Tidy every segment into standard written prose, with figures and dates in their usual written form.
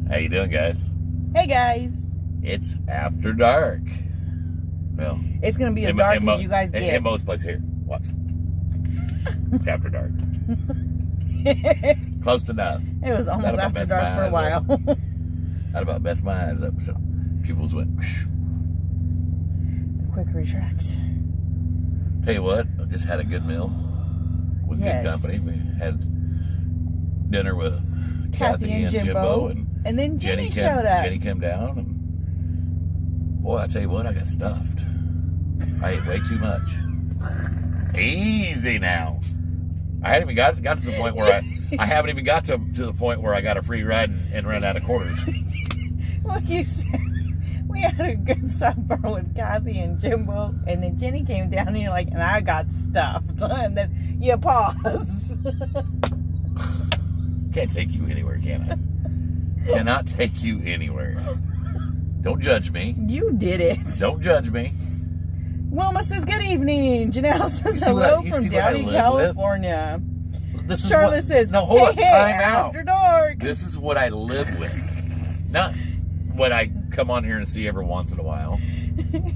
How you doing, guys? Hey, guys. It's after dark. Well, it's going to be as dark as you guys get. In most places here. Watch. It's after dark. Close enough. It was almost after dark for a while. I'd about messed my eyes up. So pupils went. Psh. The quick retract. Tell you what, I just had a good meal with good company. We had dinner with Kathy and Jimbo, and then Jenny showed up. Jenny came down, and boy, I tell you what, I got stuffed. I ate way too much. Easy now. I hadn't even got to the point where I haven't even got to the point where I got a free ride and ran out of quarters. Like you said, we had a good supper with Kathy and Jimbo, and then Jenny came down, and you're like, and I got stuffed, and then you paused. Can't take you anywhere, can I? Cannot take you anywhere. Don't judge me. You did it. Don't judge me. Wilma says, good evening. Janelle says, hello from Downey, California. Charlotte says, no, hold on, time out. After dark. This is what I live with. Not what I come on here and see every once in a while.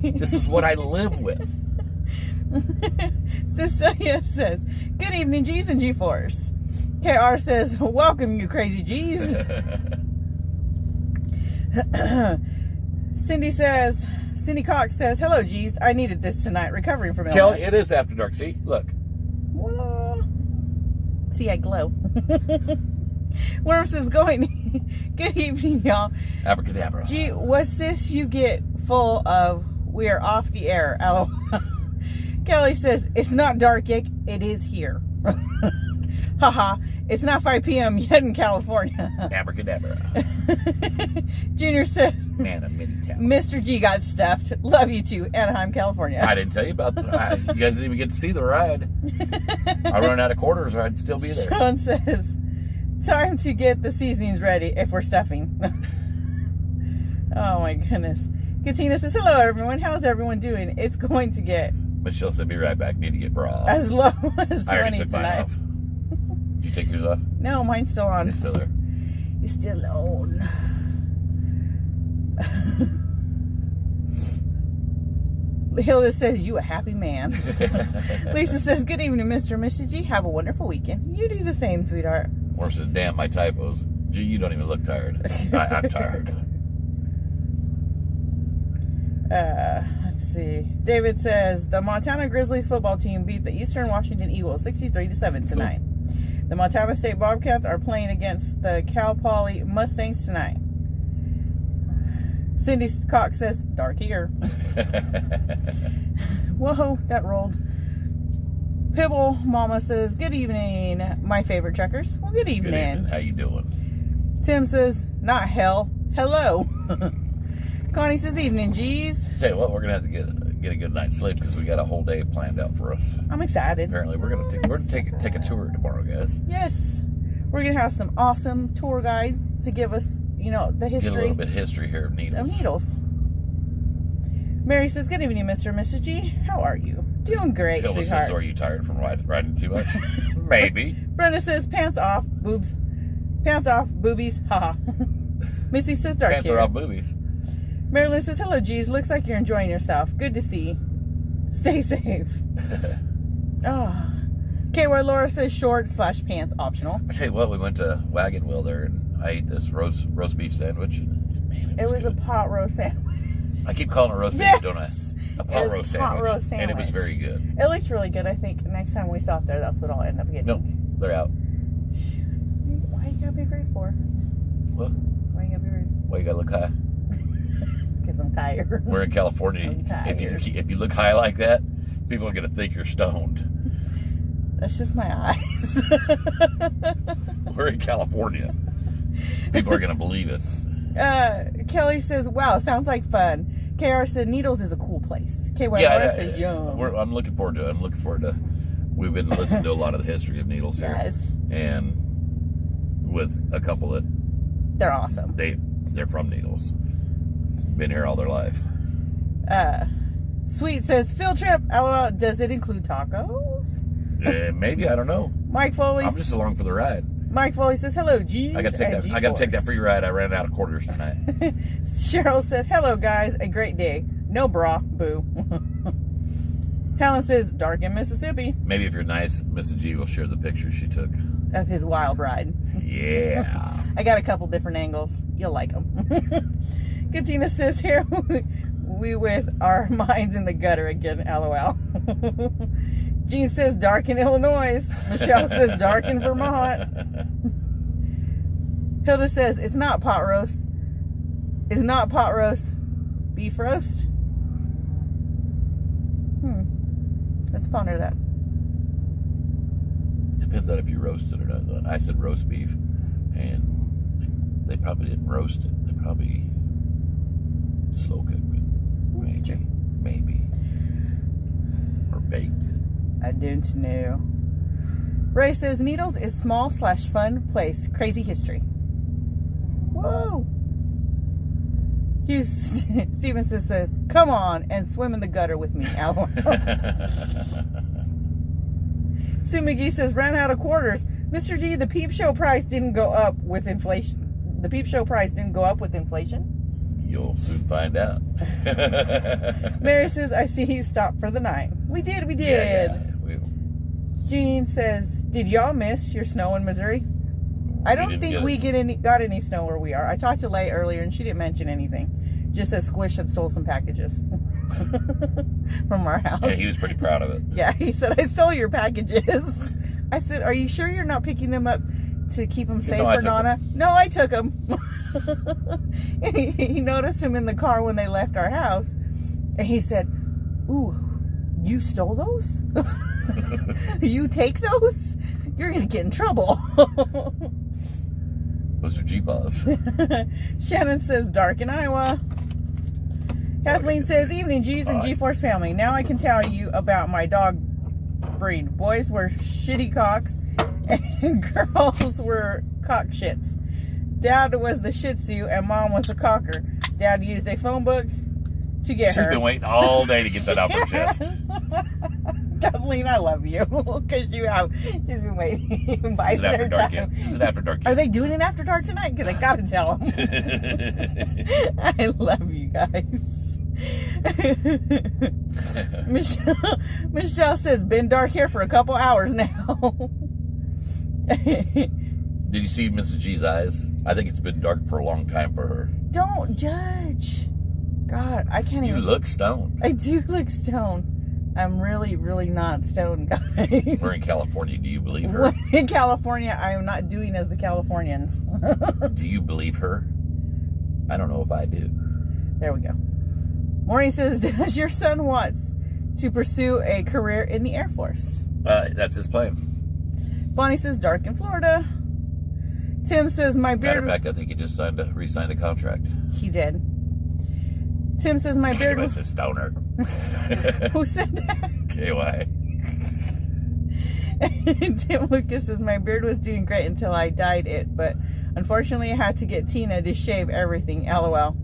This is what I live with. Cecilia says, good evening, G's and G-Force. KR says, welcome, you crazy G's. Cindy Cox says, hello, G's. I needed this tonight, recovering from illness. Kelly, it is after dark. See? Look. See, I glow. Worm says, going, good evening, y'all. Abracadabra. Gee, what's this you get full of? We are off the air. LOL. Kelly says, it's not dark yet. It is here. Haha, it's not 5 p.m. yet in California. Abracadabra. Junior says, man, a mini town. Mr. G got stuffed. Love you too, Anaheim, California. I didn't tell you about the ride. You guys didn't even get to see the ride. I run out of quarters or I'd still be there. Sean says, time to get the seasonings ready if we're stuffing. Oh my goodness. Katina says, hello everyone. How's everyone doing? It's going to get... Michelle said, be right back. Need to get bra. As low as 20 I already took tonight. mine off. Did you take yours off? No, mine's still on. It's still there. It's still on. Hilda says, you a happy man. Lisa says, good evening, Mr. and Mrs. G. Have a wonderful weekend. You do the same, sweetheart. Or says, damn, my typos. Gee, you don't even look tired. I'm tired. Let's see. David says, the Montana Grizzlies football team beat the Eastern Washington Eagles 63-7 tonight. Cool. The Montana State Bobcats are playing against the Cal Poly Mustangs tonight. Cindy Cox says, dark here. Whoa, that rolled. Pibble Mama says, good evening, my favorite truckers. Well, good evening. Good evening. How you doing? Tim says, not hell, hello. Connie says, evening, G's. Tell you what, we're going to have to get a good night's sleep because we got a whole day planned out for us. I'm excited. Apparently, we're going to take a tour tomorrow, guys. Yes. We're going to have some awesome tour guides to give us, you know, the history. Get a little bit of history here of needles. Mary says, good evening, Mr. and Mrs. G. How are you? Doing great, Hilda sweetheart. says, are you tired from riding too much? Maybe. Brenda says, pants off, boobs. Pants off, boobies, haha. Missy says, dark Pants here. are off boobies. Marilyn says, hello, G's. Looks like you're enjoying yourself. Good to see. Stay safe. Oh. KY Laura says, short/pants optional. I tell you what, we went to Wagon Wheel there, and I ate this roast beef sandwich. And, man, it was a pot roast sandwich. I keep calling it roast beef, don't I? A pot roast sandwich. And it was very good. It looked really good. I think next time we stop there, that's what I'll end up getting. No, they're out. Why you gotta be rude for? What? Why you gotta be rude? Why you gotta look high? Because I'm tired. We're in California. I'm tired. If you look high like that, people are gonna think you're stoned. That's just my eyes. We're in California. People are gonna believe it. Kelly says, wow, sounds like fun. KR said, Needles is a cool place. KY says, yum. I'm looking forward to it. We've been listening to a lot of the history of Needles here. Yes. And with a couple that... They're awesome. They're from Needles. Been here all their life. Sweet says, field trip, LOL, does it include tacos? Maybe, I don't know. Mike Foley. I'm just along for the ride. Mike Foley says, hello, G's. I gotta take that free ride. I ran out of quarters tonight. Cheryl said, hello, guys. A great day. No bra. Boo. Helen says, dark in Mississippi. Maybe if you're nice, Mrs. G will share the pictures she took. Of his wild ride. Yeah. I got a couple different angles. You'll like them. Katina says, here we with our minds in the gutter again, LOL. Jean says, dark in Illinois. Michelle says, dark in Vermont. Hilda says, it's not pot roast. Is not pot roast beef roast? Let's ponder that. Depends on if you roast it or not. I said roast beef, and they probably didn't roast it. They probably slow cooked it. Maybe. Or baked it. I don't know. Ray says, Needles is small/fun place. Crazy history. Whoa. Stevenson says, come on and swim in the gutter with me, Al. Sue McGee says, ran out of quarters. Mr. G, the peep show price didn't go up with inflation. The peep show price didn't go up with inflation? You'll soon find out. Mary says, I see you stopped for the night. We did. Yeah. Jean says, did y'all miss your snow in Missouri? I don't think we got any snow where we are. I talked to Leigh earlier and she didn't mention anything. Just that Squish had stole some packages from our house. Yeah, he was pretty proud of it. Yeah, he said, I stole your packages. I said, are you sure you're not picking them up to keep them safe for Nana? No, I took them. He noticed them in the car when they left our house. And he said, ooh, you stole those? You take those? You're going to get in trouble. Those are G-Balls. Shannon says, dark in Iowa. Kathleen says, evening, G's and G-Force family. Now I can tell you about my dog breed. Boys were shitty cocks and girls were cock shits. Dad was the Shih Tzu and Mom was the cocker. Dad used a phone book to get her. She's been waiting all day to get that off her chest. Kathleen, I love you. Because she's been waiting. Is it after dark yet? Is it after dark yet? Are they doing it after dark tonight? Because I got to tell them. I love you guys. Michelle says, been dark here for a couple hours now. Did you see Mrs. G's eyes? I think it's been dark for a long time for her. Don't judge. God, I can't even. You look stoned. I do look stoned. I'm really, really not stoned, guys. We're in California. Do you believe her? In California, I am not doing as the Californians. Do you believe her? I don't know if I do. There we go. Maureen says, does your son want to pursue a career in the Air Force? That's his plan. Bonnie says, dark in Florida. Tim says, my beard... Matter of fact, I think he just re-signed a contract. He did. Tim says, my beard was... a stoner. Who said that? KY. Tim Lucas says, my beard was doing great until I dyed it, but unfortunately I had to get Tina to shave everything. LOL.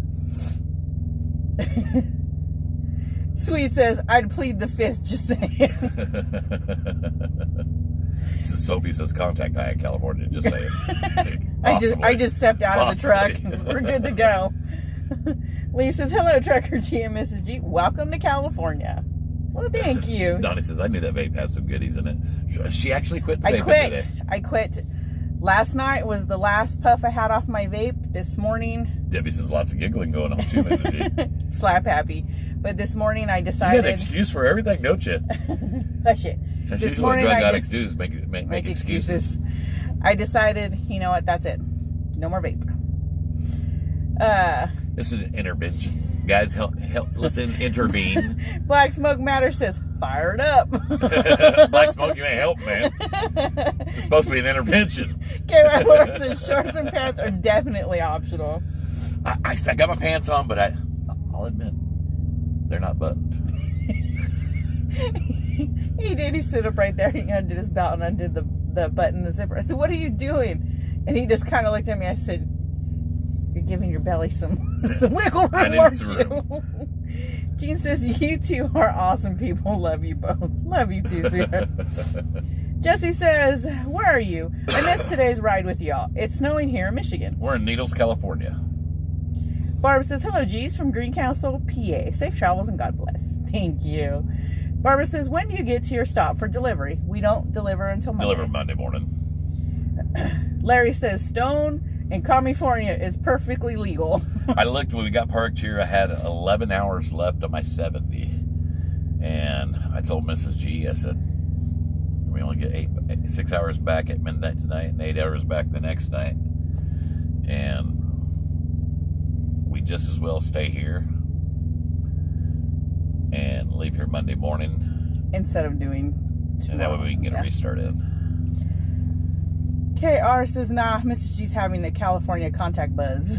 Sweet says, I'd plead the fifth, just saying. So Sophie says, contact I in California, just saying. I just stepped out of the truck. We're good to go. Lee says, hello, Trucker G and Mrs. G. Welcome to California. Well, thank you. Donnie says, I knew that vape had some goodies in it. She actually quit the vape today. I quit. Last night was the last puff I had off my vape. This morning... Debbie says, lots of giggling going on too, Mrs. G. Slap happy. But this morning I decided... You got an excuse for everything, don't you? Hush it. That's this usually morning drug I addicts do is make excuses. I decided, you know what, that's it. No more vape. This is an intervention. Guys, help let's intervene. Black Smoke Matter says, fire it up. Black Smoke, you ain't help, man. It's supposed to be an intervention. K.Y. Laura says, shorts and pants are definitely optional. I got my pants on, but I'll admit, they're not buttoned. He did. He stood up right there. He undid his belt and undid the button, the zipper. I said, what are you doing? And he just kind of looked at me. I said, you're giving your belly some wiggle room, aren't you? Jean says, you two are awesome people. Love you both. Love you too, sweetheart. Jesse says, where are you? I missed today's ride with y'all. It's snowing here in Michigan. We're in Needles, California. Barbara says, hello, G's from Green Council, PA. Safe travels and God bless. Thank you. Barbara says, when do you get to your stop for delivery? We don't deliver until Monday. Deliver Monday morning. Larry says, Stone in California is perfectly legal. I looked when we got parked here. I had 11 hours left on my 70. And I told Mrs. G, I said, we only get 6 hours back at midnight tonight and 8 hours back the next night. And we just as well stay here and leave here Monday morning. Instead of doing tomorrow. And that way we can get a restart in. KR says, nah, Mrs. G's having a California contact buzz.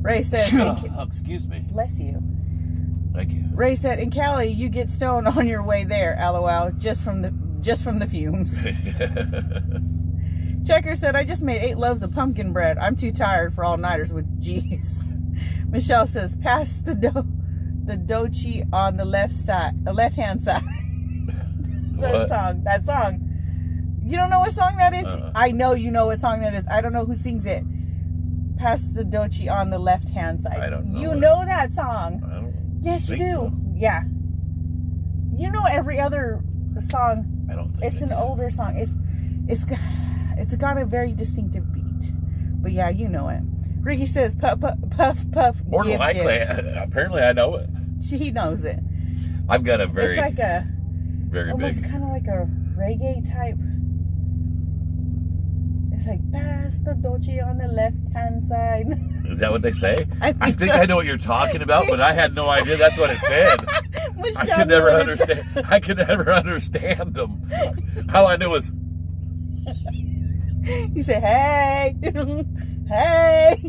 Ray said, excuse me. Bless you. Thank you. Ray said, in Cali, you get stoned on your way there, LOL, just from the fumes. Checker said, I just made 8 loaves of pumpkin bread. I'm too tired for all-nighters with G's. Michelle says, pass the dochi on the left-hand side. That song. You don't know what song that is? I know you know what song that is. I don't know who sings it. Pass the dochi on the left-hand side. I don't know. You know that song. I don't Yes, you do. so. Yeah. You know every other song. I don't think It's I an do. older song. It's got a very distinctive beat. But yeah, you know it. Ricky says, puff, puff, puff, puff. More than give, likely, give. apparently I know it. He knows it. I've got a very, It's like a, very almost big. kind of like a reggae type. It's like, pass the dochi on the left-hand side. Is that what they say? I think so. I know what you're talking about, but I had no idea that's what it said. I could never understand. I could never understand them. All I knew was, He said, hey, hey.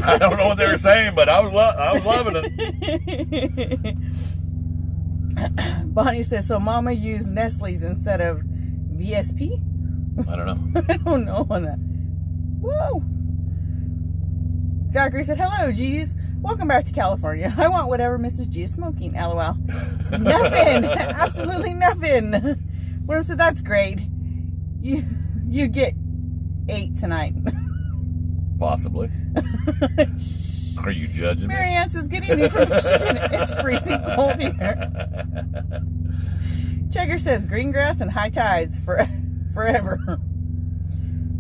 I don't know what they were saying, but I was loving it. Bonnie said, so Mama used Nestle's instead of VSP? I don't know. I don't know on that. Whoa. Zachary said, hello, G's. Welcome back to California. I want whatever Mrs. G is smoking. LOL. Nothing. Absolutely nothing. Worm said, that's great. You get 8 tonight. Possibly. Are you judging me? Marianne says, good evening from Michigan. It's freezing cold here. Checker says, green grass and high tides forever.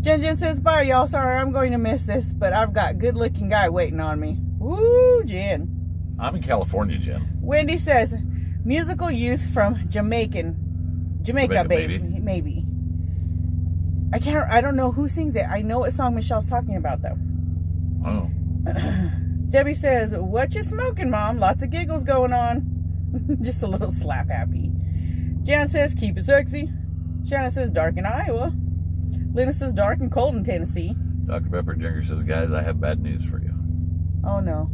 Jen says, bye, y'all. Sorry, I'm going to miss this, but I've got good-looking guy waiting on me. Woo, Jen. I'm in California, Jen. Wendy says, musical youth from Jamaica, baby. Maybe. I don't know who sings it. I know what song Michelle's talking about, though. Oh. Debbie says, what you smoking, Mom? Lots of giggles going on. Just a little slap happy. Jan says, keep it sexy. Shannon says, dark in Iowa. Linda says, dark and cold in Tennessee. Dr. Pepper Jr. says, guys, I have bad news for you. Oh, no.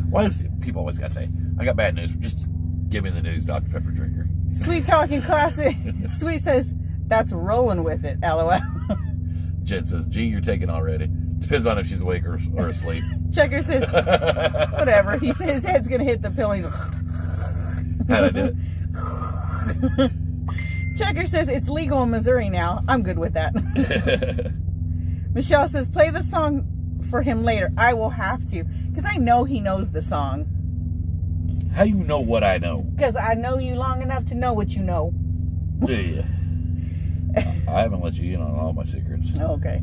Why does people always got to say, I got bad news? Just give me the news, Dr. Pepper Drinker. Sweet Talking Classic. Sweet says, that's rolling with it, LOL. Jen says, G, you're taken already. Depends on if she's awake or asleep. Checker says, whatever. He says his head's going to hit the pillow. He's How'd I do it? Checker says, it's legal in Missouri now. I'm good with that. Michelle says, play the song for him later. I will have to. Because I know he knows the song. How you know what I know? Because I know you long enough to know what you know. Yeah. I haven't let you in on all my secrets. Okay.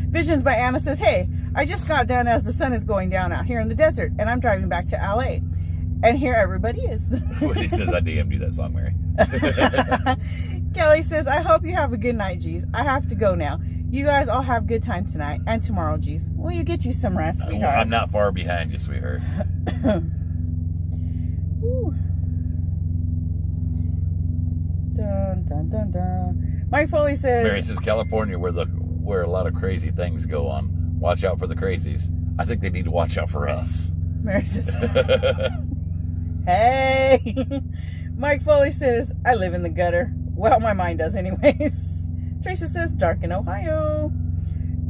Visions by Anna says, hey, I just got done as the sun is going down out here in the desert, and I'm driving back to LA. And here everybody is. He says, I DM'd you that song, Mary. Kelly says, I hope you have a good night, G's. I have to go now. You guys all have a good time tonight and tomorrow, G's. Will you get you some rest, sweetheart? I'm not far behind you, sweetheart. Dun, dun, dun, dun. Mike Foley says, Mary says, California, where a lot of crazy things go on. Watch out for the crazies. I think they need to watch out for us. Mary says, hey. Mike Foley says, I live in the gutter. Well, my mind does anyways. Tracy says, dark in Ohio.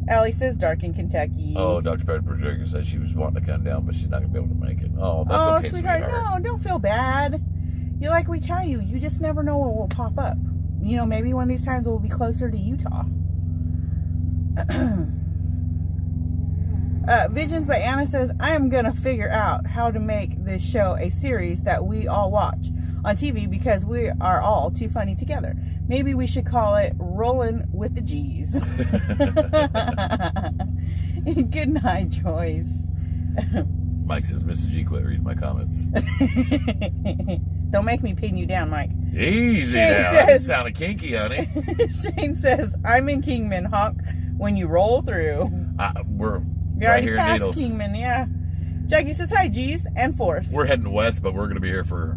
Allie says, dark in Kentucky. Oh, Dr. Pepper Jr. said she was wanting to come down, but she's not going to be able to make it. Oh, that's okay, sweetheart. No, don't feel bad. You like we tell you, you just never know what will pop up. You know, maybe one of these times we'll be closer to Utah. Visions by Anna says, I am going to figure out how to make this show a series that we all watch on TV because we are all too funny together. Maybe we should call it Rolling with the G's. Good night, Joyce. Mike says, Mrs. G, quit reading my comments. Don't make me pin you down, Mike. Easy Shane now. Says, That sounded kinky, honey. Shane says, I'm in Kingman, honk, when you roll through. We're You're right already here in past Needles. Kingman, yeah. Jackie says, hi, G's and Force. We're heading west, but we're going to be here for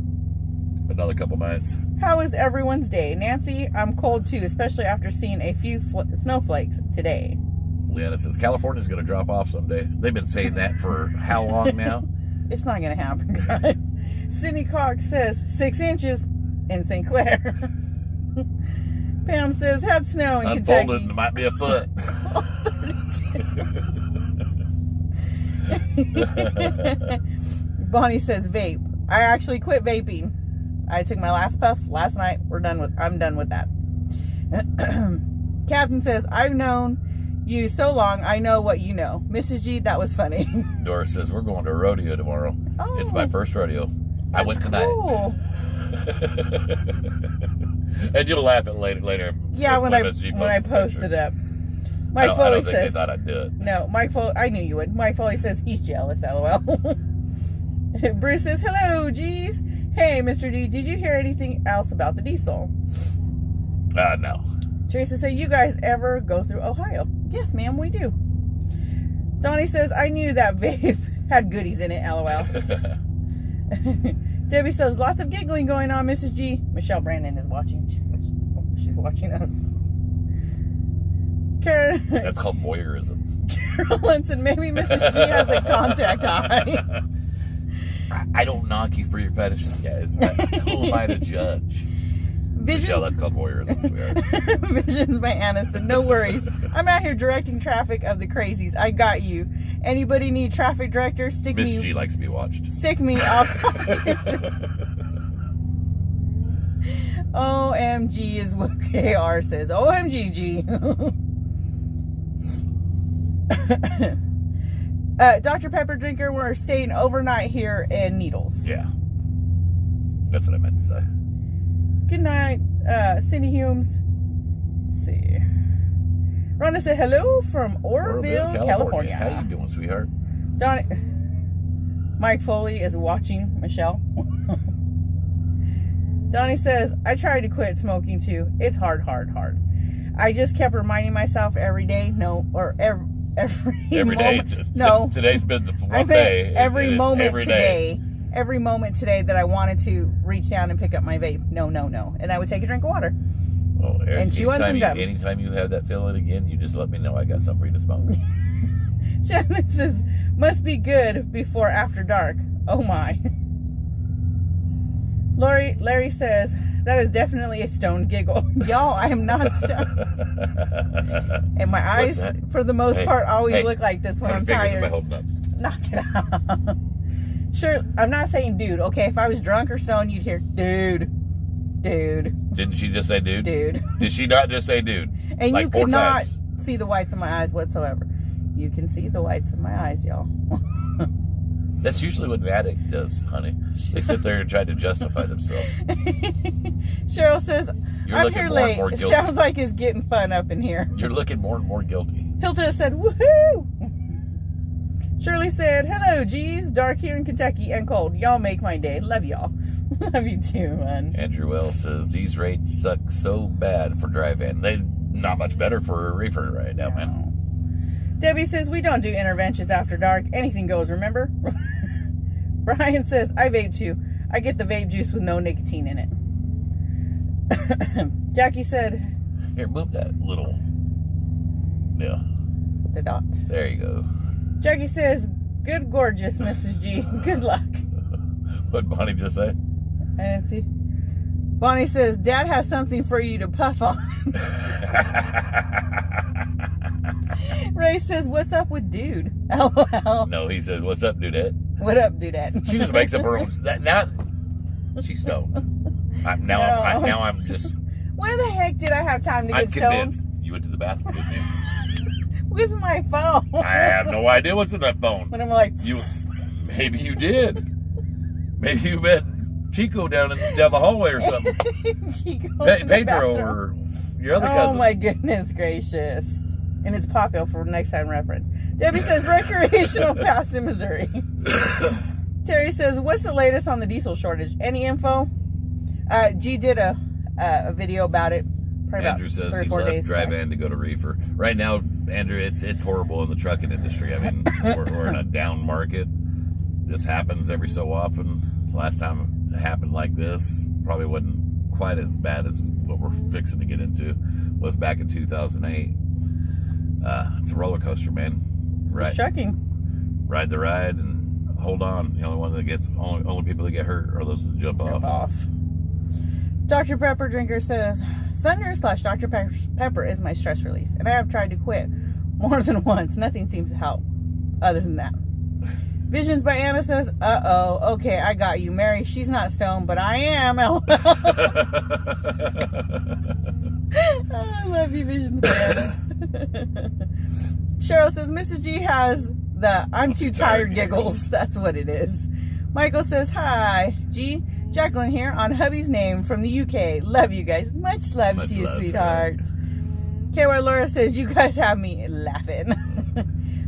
another couple nights. How is everyone's day? Nancy, I'm cold too, especially after seeing a few snowflakes today. Leanna says, California's going to drop off someday. They've been saying that for how long now? It's not going to happen, guys. Sydney Cox says 6 inches in St. Clair. Pam says, had snow in Unfolded, Kentucky. it might be a foot. Bonnie says vape. I actually quit vaping. I took my last puff last night. I'm done with that. Captain says, I've known you so long, I know what you know. Mrs. G, that was funny. Doris says, we're going to a rodeo tomorrow. Oh, It's my first rodeo. I went tonight. cool. And you'll laugh at later. Yeah, when I Mrs. G post the it up. I Mike don't Foley think they says, thought I'd do it. no, Mike Foley, I knew you would. Mike Foley says he's jealous, lol. Bruce says, hello, G's. Hey, Mr. D, did you hear anything else about the diesel? No. Teresa said, you guys ever go through Ohio? Yes, ma'am, we do. Donnie says, I knew that vape had goodies in it, lol. Debbie says, lots of giggling going on, Mrs. G. Michelle Brandon is watching. She's watching us. Karen. That's called voyeurism. Carolyn said, maybe Mrs. G has a contact eye. I don't knock you for your fetishes, guys. Who am I to judge? Michelle, that's called voyeurism, sweetheart. Visions by Anna said, no worries. I'm out here directing traffic of the crazies. I got you. Anybody need traffic director? Stick Miss me. G likes to be watched. Stick me. I'll OMG is what KR says. OMG, G. Dr. Pepper Drinker, we're staying overnight here in Needles. Yeah. That's what I meant to say. Good night, Cindy Humes. Let's see. Rhonda said hello from Oroville, California. How you doing, sweetheart? Donnie. Mike Foley is watching Michelle. Donnie says, I tried to quit smoking too. It's hard. I just kept reminding myself every day, every day. moment. No. Today's been the one day. Every moment every today. day. Every moment today that I wanted to reach down and pick up my vape. No. And I would take a drink of water. Well, And chew on some gum. Anytime you have that feeling again, you just let me know. I got something for you to smoke. Shannon says, must be good before after dark. Oh my. Larry says, that is definitely a stoned giggle. Y'all, I am not stoned. And my eyes, for the most part, always look like this when I'm tired. Knock it out. Sure, I'm not saying dude, okay? If I was drunk or stoned, you'd hear dude. Didn't she just say dude? Dude. Did she not just say dude? And like you could not times? see the whites of my eyes whatsoever. You can see the whites of my eyes, y'all. That's usually what an addict does, honey. They sit there and try to justify themselves. Cheryl says, I'm here late. More It guilty. sounds like it's getting fun up in here. You're looking more and more guilty. Hilda said, woohoo! Shirley said, hello, G's. Dark here in Kentucky and cold. Y'all make my day. Love y'all. Love you too, man. Andrew L. says, these rates suck so bad for drive-in. They're not much better for a reefer right now, man. Debbie says, we don't do interventions after dark. Anything goes, remember? Brian says, I vape too. I get the vape juice with no nicotine in it. Jackie said, here, move that little... Yeah. The dot. There you go. Jackie says, good gorgeous, Mrs. G. Good luck. What'd Bonnie just say? I didn't see. Bonnie says, Dad has something for you to puff on. Ray says, what's up with dude? LOL. No, he says, what's up, dudette? What up, dudette? She just makes up her own... She's stoned. I'm just. Where the heck did I have time to I'm get stoned? convinced. You went to the bathroom, didn't you? Where's my phone? I have no idea what's in that phone. When I'm like, Maybe you did. Maybe you met Chico down the hallway or something. Chico Pedro or your other cousin. Oh my goodness gracious. And it's Paco for next time reference. Debbie says recreational pass in Missouri. Terry says, what's the latest on the diesel shortage? Any info? G did a video about it. Andrew says he left dry van to go to reefer. Right now, Andrew, it's horrible in the trucking industry. I mean, we're in a down market. This happens every so often. Last time it happened like this, probably wasn't quite as bad as what we're fixing to get into, was back in 2008. It's a roller coaster, man. Right. It's trucking. Ride the ride and hold on. The only people that get hurt are those that jump off. Dr. Pepper Drinker says, Thunder / Dr. Pepper is my stress relief, and I have tried to quit more than once. Nothing seems to help other than that. Visions by Anna says, uh-oh, okay, I got you. Mary, she's not stoned, but I am. I love you, Visions by Anna. Cheryl says, Mrs. G has the I'm too tired giggles. That's what it is. Michael says, hi, G. Jacqueline here on hubby's name from the UK. Love you guys. Much love to you, sweetheart. KY Laura says, you guys have me laughing.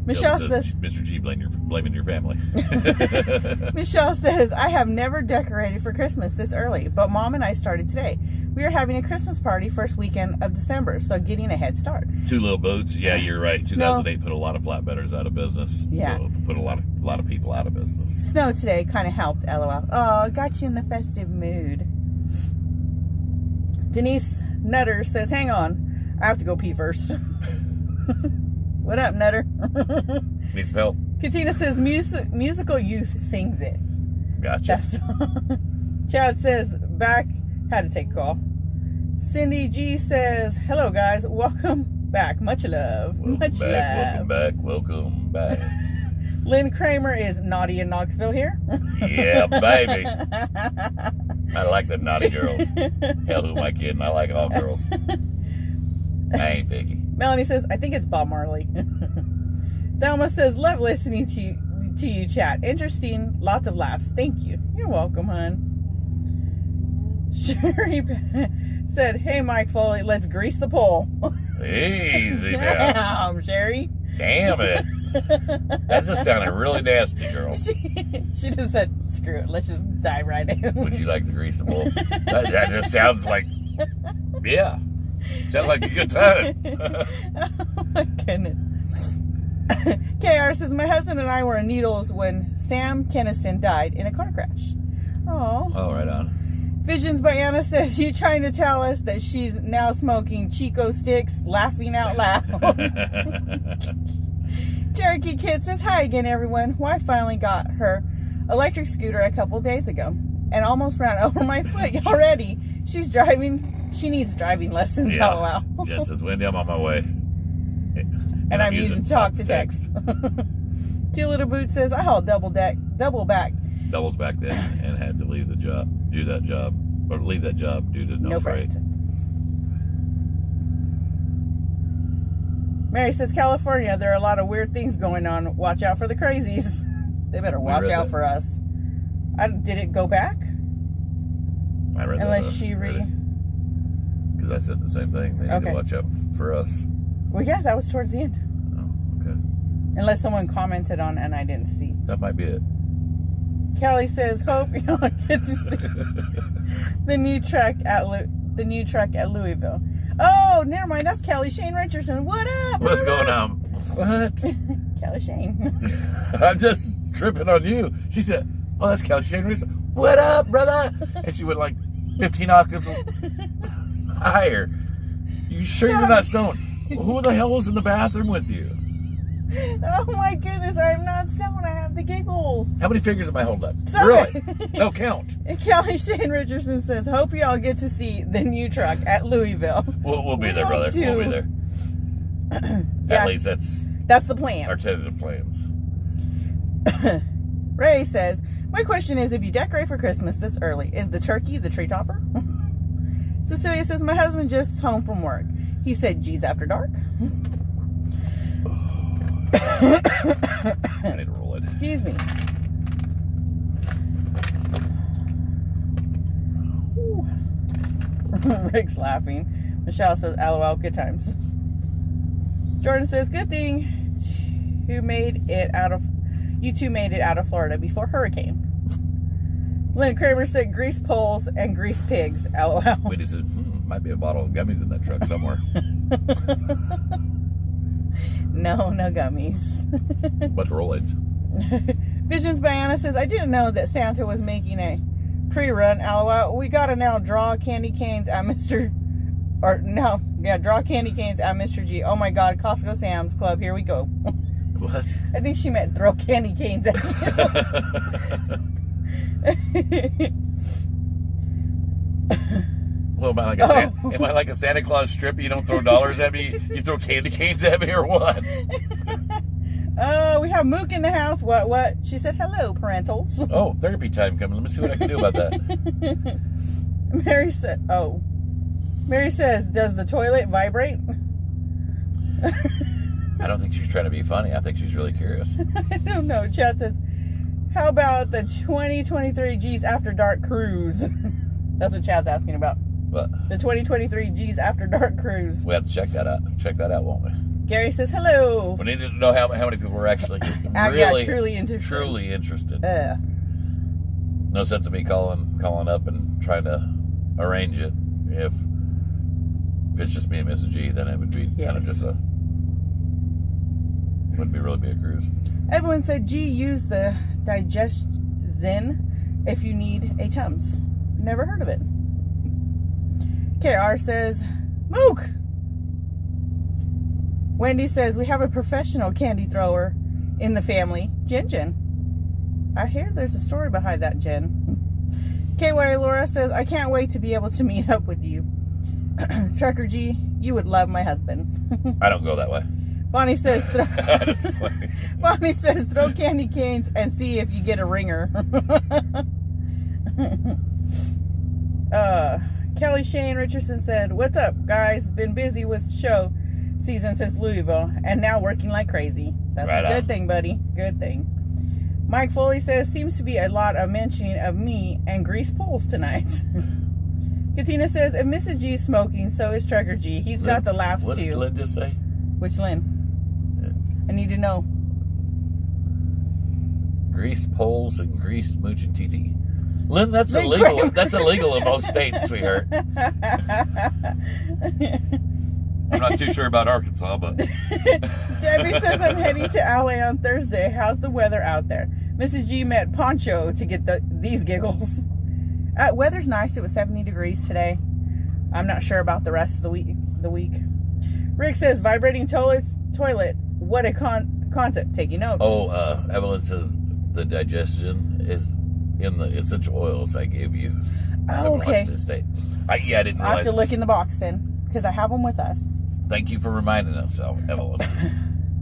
Michelle says, Mr. G blaming your family. Michelle says, I have never decorated for Christmas this early, but Mom and I started today. We are having a Christmas party first weekend of December, so getting a head start. Two little boots. Yeah, you're right. 2008 put a lot of flatbedders out of business. Yeah. Put a lot of people out of business. Snow today kind of helped, LOL. Oh, got you in the festive mood. Denise Nutter says, hang on. I have to go pee first. What up, Nutter? Need some help? Katina says, musical youth sings it. Gotcha. Chad says, back, had to take a call. Cindy G says, hello, guys. Welcome back. Much love. Much love. Welcome back. Lynn Kramer is naughty in Knoxville here. Yeah, baby. I like the naughty girls. Hell, who am I kidding? I like all girls. I ain't picky. Melanie says, I think it's Bob Marley. Thelma says, love listening to you chat. Interesting. Lots of laughs. Thank you. You're welcome, hon. Sherry said, hey, Mike Foley, let's grease the pole. Easy now. Damn, Sherry. Damn it. That just sounded really nasty, girl. She just said, screw it. Let's just dive right in. Would you like the grease the pole? That just sounds like, yeah. Sounds like a good time. Oh my goodness. KR says, my husband and I were in Needles when Sam Keniston died in a car crash. Oh, right on. Visions by Anna says, you trying to tell us that she's now smoking Chico sticks, laughing out loud. Cherokee Kid says, hi again, everyone. Well, I finally got her electric scooter a couple days ago and almost ran over my foot already. She's driving. She needs driving lessons. Yeah. LOL. Just as windy, I'm on my way. And I'm using talk to text. Two Little Boot says, I hauled double back. Doubles back then and had to leave that job due to no freight. Mary says, California, there are a lot of weird things going on. Watch out for the crazies. They better watch out for us. Did it go back? I read Unless that. she Because I said the same thing. They need to watch out for us. Well, yeah, that was towards the end. Oh, okay. Unless someone commented on it and I didn't see. That might be it. Kelly says, hope y'all get to see the new truck at Louisville. Oh, never mind. That's Kelly Shane Richardson. What up? What's going on? What? Kelly Shane. I'm just tripping on you. She said, oh, that's Kelly Shane Richardson. What up, brother? And she went like 15 octaves higher. You sure you're not stoned? Who the hell was in the bathroom with you? Oh my goodness, I'm not stoned. I have the giggles. How many fingers am I holding up? Stop Really? it. No, count. Kelly Shane Richardson says, hope y'all get to see the new truck at Louisville. We'll be there, brother. We'll be there. At least that's the plan. our tentative plans. Ray says, My question is, if you decorate for Christmas this early, is the turkey the tree topper? Cecilia says, my husband just home from work. He said, geez, after dark. I need to roll it. Excuse me. Rick's laughing. Michelle says, LOL, good times. Jordan says, good thing you two made it out of Florida before hurricane. Lynn Kramer said, grease poles and grease pigs, LOL. Wendy said, might be a bottle of gummies in that truck somewhere. No gummies. Bunch of Rolaids. Visions by Anna says, I didn't know that Santa was making a pre-run, LOL. We gotta now draw candy canes at draw candy canes at Mr. G. Oh my god, Costco Sam's Club, here we go. What? I think she meant throw candy canes at you. Well, am I like a Santa Claus strip? You don't throw dollars at me, you throw candy canes at me, or what? We have Mook in the house. What? She said, hello, parentals. Oh, therapy time coming. Let me see what I can do about that. Mary says, does the toilet vibrate? I don't think she's trying to be funny. I think she's really curious. I don't know. Chad says, how about the 2023 G's After Dark cruise? That's what Chad's asking about. What? The 2023 G's After Dark cruise. We have to check that out. Check that out, won't we? Gary says, hello. We need to know how many people are actually really truly interested. No sense of me calling up and trying to arrange it. If it's just me and Mrs. G, then it would be kind of just wouldn't be really be a cruise. Evelyn said, G, use the Digestin if you need a Tums. Never heard of it. KR says, Mook. Wendy says, we have a professional candy thrower in the family, Jen. I hear there's a story behind that, Jen. KY Laura says, I can't wait to be able to meet up with you. Trucker G, you would love my husband. I don't go that way. Bonnie says, throw candy canes and see if you get a ringer. Kelly Shane Richardson said, what's up, guys? Been busy with show season since Louisville and now working like crazy. That's right, a good thing, buddy. Good thing. Mike Foley says, seems to be a lot of mentioning of me and grease poles tonight. Katina says, if Mrs. G is smoking, so is Trucker G. He's got the laughs what too. What did Lynn just say? Which Lynn? Yeah. I need to know. Grease poles and greased mooch and TT. Lynn, that's illegal. That's illegal in most states, sweetheart. I'm not too sure about Arkansas, but Debbie says I'm heading to LA on Thursday. How's the weather out there? Mrs. G met Poncho to get these giggles. Weather's nice. It was 70 degrees today. I'm not sure about the rest of the week. Rick says vibrating toilet. What a concept. Taking notes. Oh, Evelyn says the digestion is in the essential oils I gave you. Oh, okay. I didn't realize. I have to look in the box then, because I have them with us. Thank you for reminding us, Evelyn.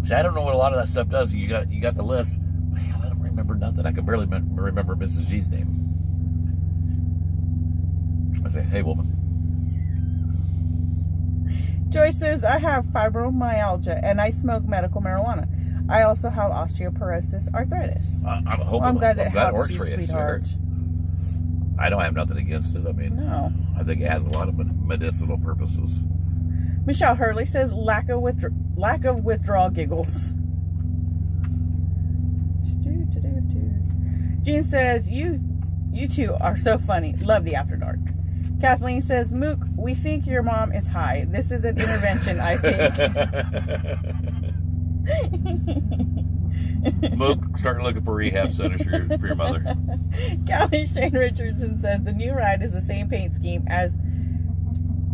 See, I don't know what a lot of that stuff does. You got the list. Hell, I don't remember nothing. I can barely remember Mrs. G's name. I say, hey, woman. Joyce says, I have fibromyalgia and I smoke medical marijuana. I also have osteoporosis arthritis. I'm glad that it works you, for you, sweetheart. I don't have nothing against it. I mean, no. I think it has a lot of medicinal purposes. Michelle Hurley says, lack of withdrawal giggles. Jean says, you two are so funny. Love the After Dark. Kathleen says, Mook, we think your mom is high. This is an intervention, I think. Mook, start looking for rehab centers for your mother. Callie Shane Richardson says, the new ride is the same paint scheme as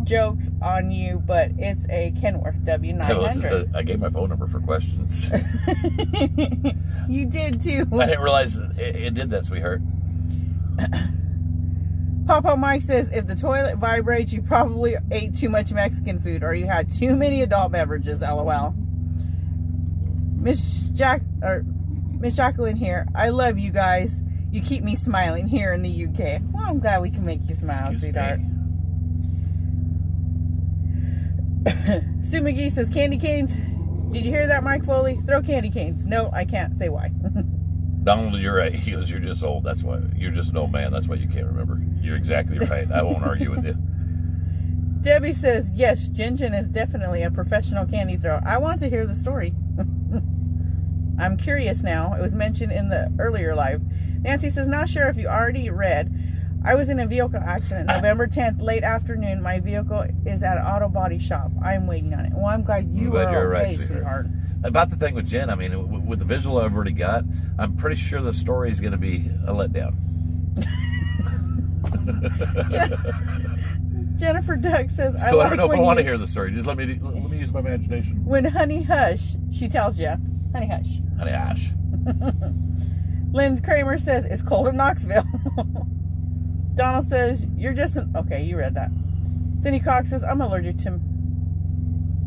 Jokes on You, but it's a Kenworth W900. I gave my phone number for questions. You did too. I didn't realize it did that, sweetheart. Papa Mike says, if the toilet vibrates, you probably ate too much Mexican food or you had too many adult beverages, LOL. Miss Jacqueline here. I love you guys. You keep me smiling here in the UK. Well, I'm glad we can make you smile, sweetheart. Sue McGee says, candy canes. Did you hear that, Mike Foley? Throw candy canes. No, I can't say why. Donald, you're right. He goes, you're just old. That's why. You're just an old man. That's why you can't remember. You're exactly right. I won't argue with you. Debbie says, yes, Jinjin is definitely a professional candy thrower. I want to hear the story. I'm curious now. It was mentioned in the earlier live. Nancy says, not sure if you already read. I was in a vehicle accident November 10th, late afternoon. My vehicle is at an auto body shop. I'm waiting on it. Well, I'm glad you're okay, right, sweetheart. About the thing with Jen, I mean, with the visual I've already got, I'm pretty sure the story is going to be a letdown. Jennifer Duck says, so I don't know if I want to hear the story. Just let me use my imagination. When honey hush, she tells you, honey hush. Honey hush. Lynn Kramer says, it's cold in Knoxville. Donald says, you're just an... Okay, you read that. Cindy Cox says, I'm allergic to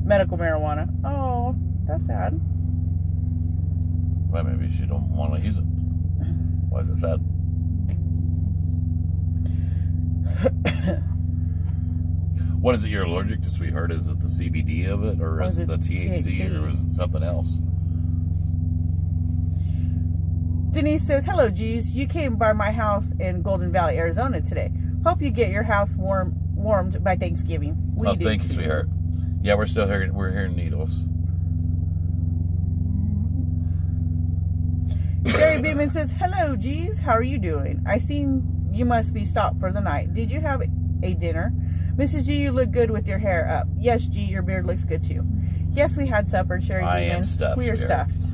medical marijuana. Oh, that's sad. Well, maybe she don't want to use it. Why is it sad? What is it you're allergic to, sweetheart? Is it the CBD of it, or is it the THC, or is it something else? Denise says, hello, G's. You came by my house in Golden Valley, Arizona today. Hope you get your house warmed by Thanksgiving. Thank you, sweetheart. Yeah, we're still here. We're hearing needles. Jerry Beeman says, hello, G's. How are you doing? I seen you must be stopped for the night. Did you have a dinner? Mrs. G, you look good with your hair up. Yes, G, your beard looks good too. Yes, we had supper, Jerry Beeman. I am stuffed. We are stuffed.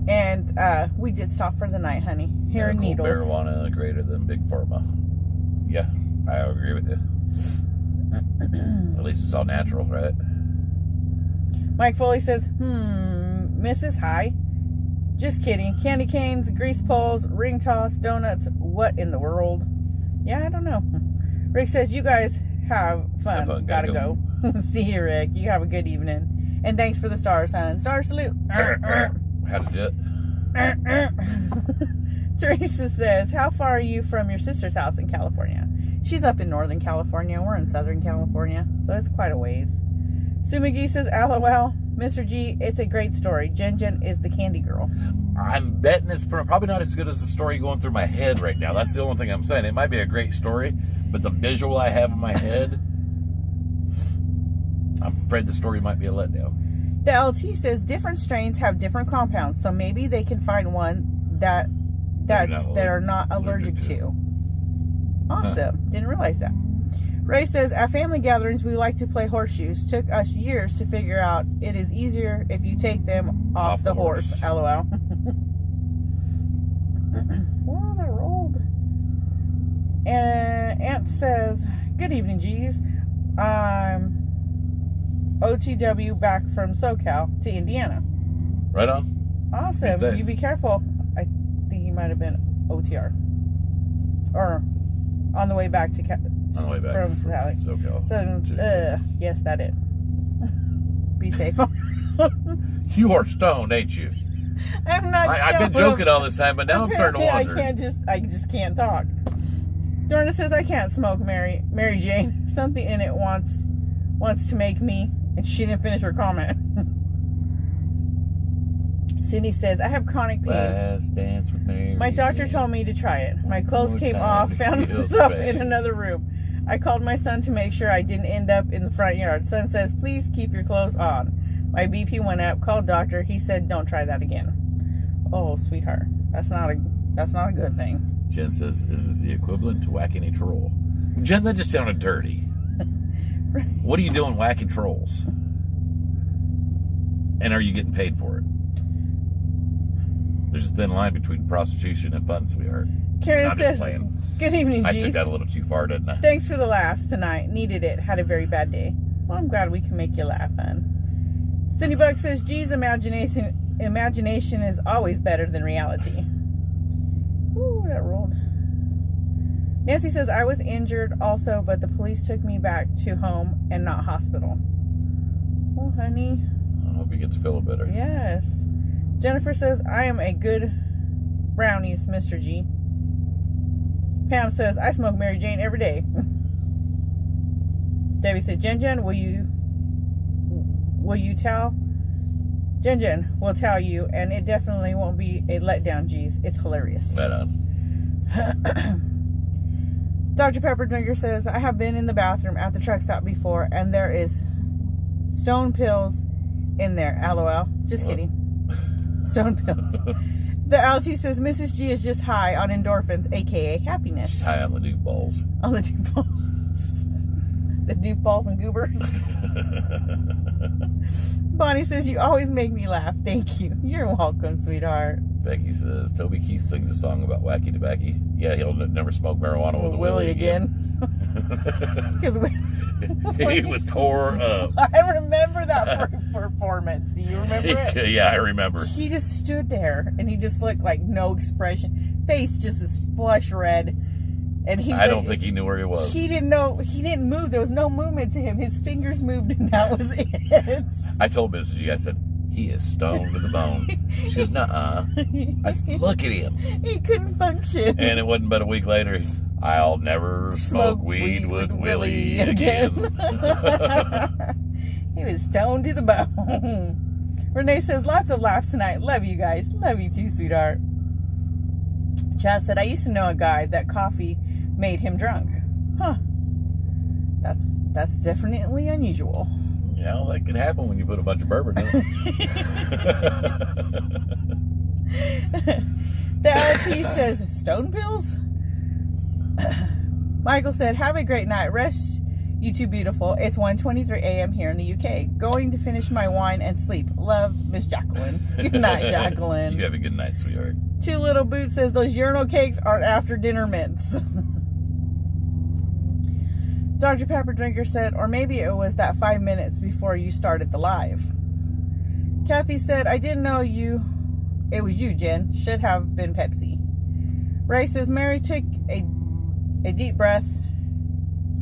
And we did stop for the night, honey. Here in Needles. Marijuana greater than Big Pharma. Yeah, I agree with you. At least it's all natural, right? Mike Foley says, Mrs. Hi. Just kidding. Candy canes, grease poles, ring toss, donuts. What in the world? Yeah, I don't know. Rick says, you guys have fun. Gotta go. See you, Rick. You have a good evening. And thanks for the stars, hon. Star salute. How did it? Teresa says, how far are you from your sister's house in California? She's up in Northern California. We're in Southern California, so it's quite a ways. Sue McGee says, LOL, Mr. G, it's a great story. Jen is the candy girl. I'm betting it's probably not as good as the story going through my head right now. That's the only thing I'm saying. It might be a great story, but the visual I have in my head, I'm afraid the story might be a letdown. The LT says different strains have different compounds, so maybe they can find one that they're not allergic to. Awesome. Didn't realize that. Ray says, at family gatherings, we like to play horseshoes. Took us years to figure out it is easier if you take them off the horse. LOL. Wow, that rolled. And Aunt says, good evening, G's. OTW back from SoCal to Indiana. Right on. Awesome. You be careful. I think he might have been OTR. Or on the way back to on the way back from SoCal. So, yes, that it. Be safe. You are stoned, ain't you? I'm not. I've been joking all this time, but now I'm starting to wonder. I just can't talk. Dorna says, I can't smoke, Mary Jane. Something in it wants to make me, and she didn't finish her comment. Cindy says, I have chronic pain. Last dance with Mary My doctor Jane. Told me to try it. My clothes came off, found myself in another room. I called my son to make sure I didn't end up in the front yard. Son says, please keep your clothes on. My BP went up, called doctor. He said, don't try that again. Oh, sweetheart. That's not a good thing. Jen says it is the equivalent to whacking a troll. Jen, that just sounded dirty. What are you doing whacking trolls? And are you getting paid for it? There's a thin line between prostitution and fun, sweetheart. Karen says, good evening, G. I took that a little too far, didn't I? Thanks for the laughs tonight. Needed it. Had a very bad day. Well, I'm glad we can make you laugh, hon. Cindy Buck says, G's imagination is always better than reality. Ooh, that rolled. Nancy says, I was injured also, but the police took me back to home and not hospital. Oh, honey. I hope you get to feel better. Yes. Jennifer says, I am a good brownies, Mr. G. Pam says, I smoke Mary Jane every day. Debbie said, Jen, will you tell? Jen will tell you, and it definitely won't be a letdown, geez. It's hilarious. Right on. Dr. Pepper Drinker says, I have been in the bathroom at the truck stop before, and there is stone pills in there. LOL. Just kidding. Stone pills. The LT says, Mrs. G is just high on endorphins, aka happiness. She's high on the Duke balls. On the Duke balls. The Duke balls and goobers. Bonnie says, you always make me laugh. Thank you. You're welcome, sweetheart. Becky says, Toby Keith sings a song about wacky tobacco. Yeah, he'll never smoke marijuana with a Willie again. Because he was tore up. I remember that performance. Do you remember it? Yeah, I remember. He just stood there and he just looked like no expression. Face just as flush red. And I don't think he knew where he was. He didn't know. He didn't move. There was no movement to him. His fingers moved and that was it. I told Mrs. G, I said, he is stoned to the bone. She goes, nuh-uh. I said, look at him. He couldn't function. And it wasn't but a week later, I'll never smoke weed with Willie again. He was stoned to the bone. Renee says, lots of laughs tonight. Love you guys. Love you too, sweetheart. Chad said, I used to know a guy that coffee made him drunk. Huh. That's definitely unusual. Yeah, well, that can happen when you put a bunch of bourbon in it. The LT says, stone pills? Michael said, have a great night. Rest, you two beautiful. It's 1:23 a.m. here in the UK. Going to finish my wine and sleep. Love, Miss Jacqueline. Good night, Jacqueline. You have a good night, sweetheart. Two Little Boots says, those urinal cakes aren't after dinner mints. Dr. Pepper Drinker said, or maybe it was that 5 minutes before you started the live. Kathy said, I didn't know it was you, Jen. Should have been Pepsi. Ray says, Mary took a deep breath.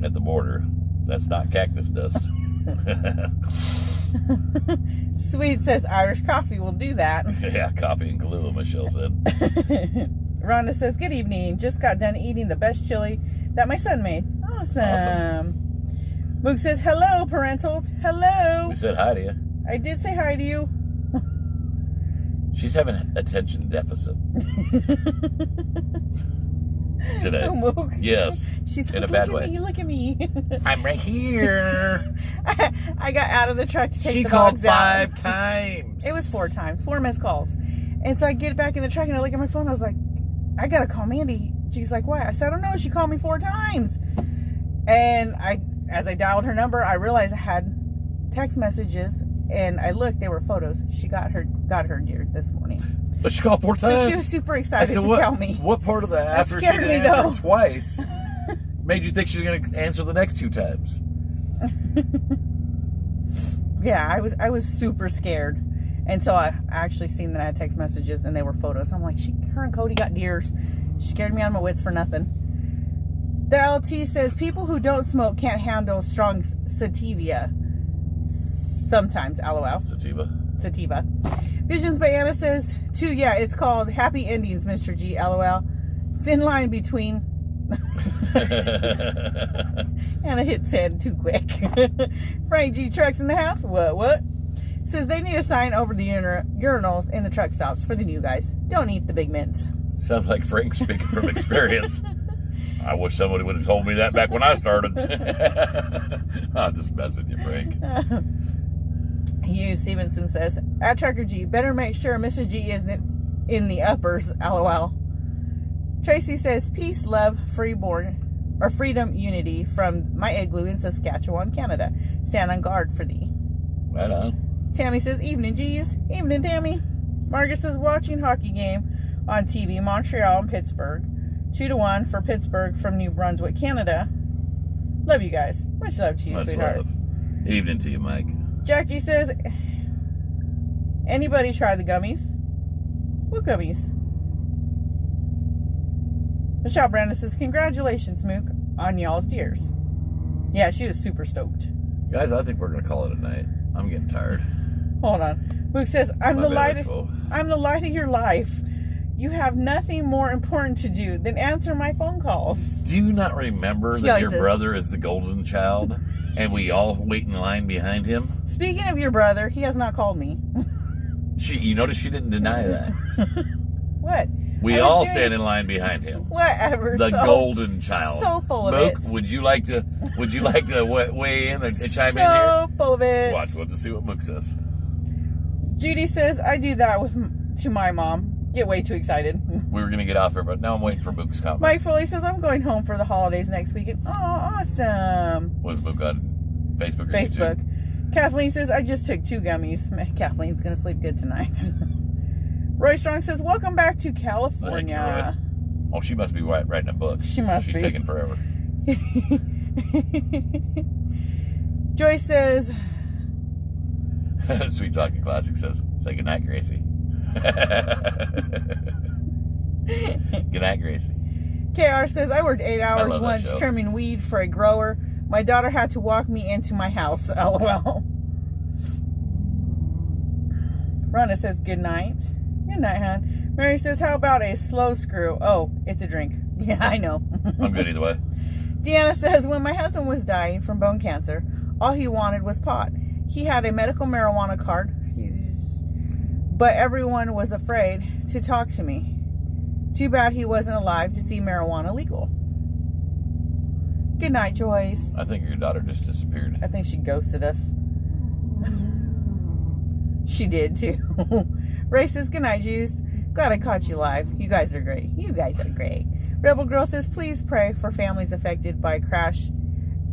At the border. That's not cactus dust. Sweet says, Irish coffee will do that. Yeah, coffee and Kahlua, Michelle said. Rhonda says, good evening. Just got done eating the best chili that my son made. Awesome. Mook says, hello, parentals. Hello. We said hi to you. I did say hi to you. She's having attention deficit. Today. Oh, Mook. Yes. She's like, in a bad way. Look at me. I'm right here. I got out of the truck to take she the called dogs out. 5 times. It was 4 times. 4 missed calls. And so I get back in the truck and I look at my phone. I was like, I got to call Mandy. She's like, what? I said, I don't know. She called me 4 times. And as I dialed her number, I realized I had text messages. And I looked, they were photos. She got her deer this morning. But she called 4 times. So she was super excited to tell me. What part of that, after she didn't answer twice, made you think she was going to answer the next 2 times? Yeah, I was super scared until I actually seen that I had text messages and they were photos. I'm like, her and Cody got deers. She scared me out of my wits for nothing. The LT says, people who don't smoke can't handle strong sativa. Sometimes, LOL. Sativa. Visions by Anna says, yeah, it's called Happy Endings, Mr. G, LOL. Thin line between. Anna hit send too quick. Frank G. Trucks in the house. What? Says they need a sign over the urinals in the truck stops for the new guys. Don't eat the big mints. Sounds like Frank speaking from experience. I wish somebody would have told me that back when I started. I'll just mess with you, Frank. Hugh Stevenson says, at Trucker G, better make sure Mrs. G isn't in the uppers, LOL. Tracy says, peace, love, freedom, unity from my igloo in Saskatchewan, Canada. Stand on guard for thee. Right on. Tammy says, evening, G's. Evening, Tammy. Margaret says, watching hockey game on TV, Montreal and Pittsburgh. 2-1 for Pittsburgh from New Brunswick, Canada. Love you guys. Much love to you, Much sweetheart. love. Evening to you, Mike. Jackie says, anybody try the gummies? What gummies? Michelle Brandon says, congratulations, Mook, on y'all's deers. Yeah, she was super stoked. Guys, I think we're going to call it a night. I'm getting tired. Hold on. Mook says, I'm the light of your life. You have nothing more important to do than answer my phone calls. Do you not remember She that always your says- brother is the golden child and we all wait in line behind him? Speaking of your brother, he has not called me. You notice she didn't deny that. What? We I was all doing- stand in line behind him. Whatever. The so, golden child. So full of Mook, it. would you like to weigh in and chime in So here? full of it. Watch, we'll just see what Mook says. Judy says, I do that to my mom. Get way too excited. We were gonna get off here, but now I'm waiting for Mook's comment. Mike Foley says, I'm going home for the holidays next weekend. Oh, awesome. Was Mook on Facebook or Facebook. YouTube? Kathleen says, I just took 2 gummies. Kathleen's going to sleep good tonight. Roy Strong says, welcome back to California. Thank you, Roy. Oh, she must be writing a book. She must She's be. taking forever. Joyce says, Sweet Talking Classic says, say goodnight, Gracie. Goodnight, Gracie. KR says, I worked 8 hours love that once show. trimming weed for a grower. My daughter had to walk me into my house. LOL. Rhonda says, good night. Good night, hon. Mary says, how about a slow screw? Oh, it's a drink. Yeah, I know. I'm good either way. Deanna says, when my husband was dying from bone cancer, all he wanted was pot. He had a medical marijuana card, but everyone was afraid to talk to me. Too bad he wasn't alive to see marijuana legal. Good night, Joyce. I think your daughter just disappeared. I think she ghosted us. She did too. Ray says, good night, Jews. Glad I caught you live. You guys are great. You guys are great. Rebel Girl says, please pray for families affected by crash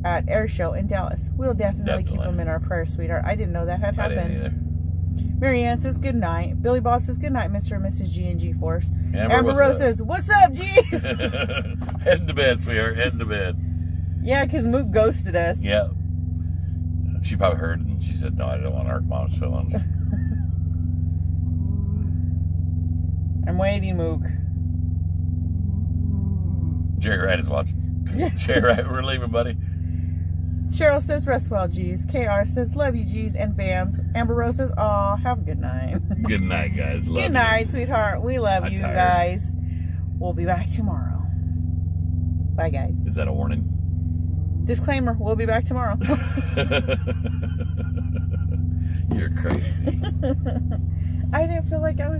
at Air Show in Dallas. We'll definitely keep them in our prayers, sweetheart. I didn't know that had I didn't happened. either. Marianne says, good night. Billy Bob says, good night, Mr. and Mrs. G and G Force. Amber, Amber Rose says, what's up, G's? Heading to bed, sweetheart. Heading to bed. Yeah, because Mook ghosted us. Yeah. She probably heard and she said, no, I don't want to hurt Mom's feelings. I'm waiting, Mook. Jerry Wright is watching. Jerry Wright, we're leaving, buddy. Cheryl says, rest well, G's. KR says, love you, G's and fams. Amber Rose says, aw, have a good night. Good night, guys. Love Good night, sweetheart. We love I'm you tired. guys. We'll be back tomorrow. Bye, guys. Is that a warning? Disclaimer, we'll be back tomorrow. You're crazy. I didn't feel like I was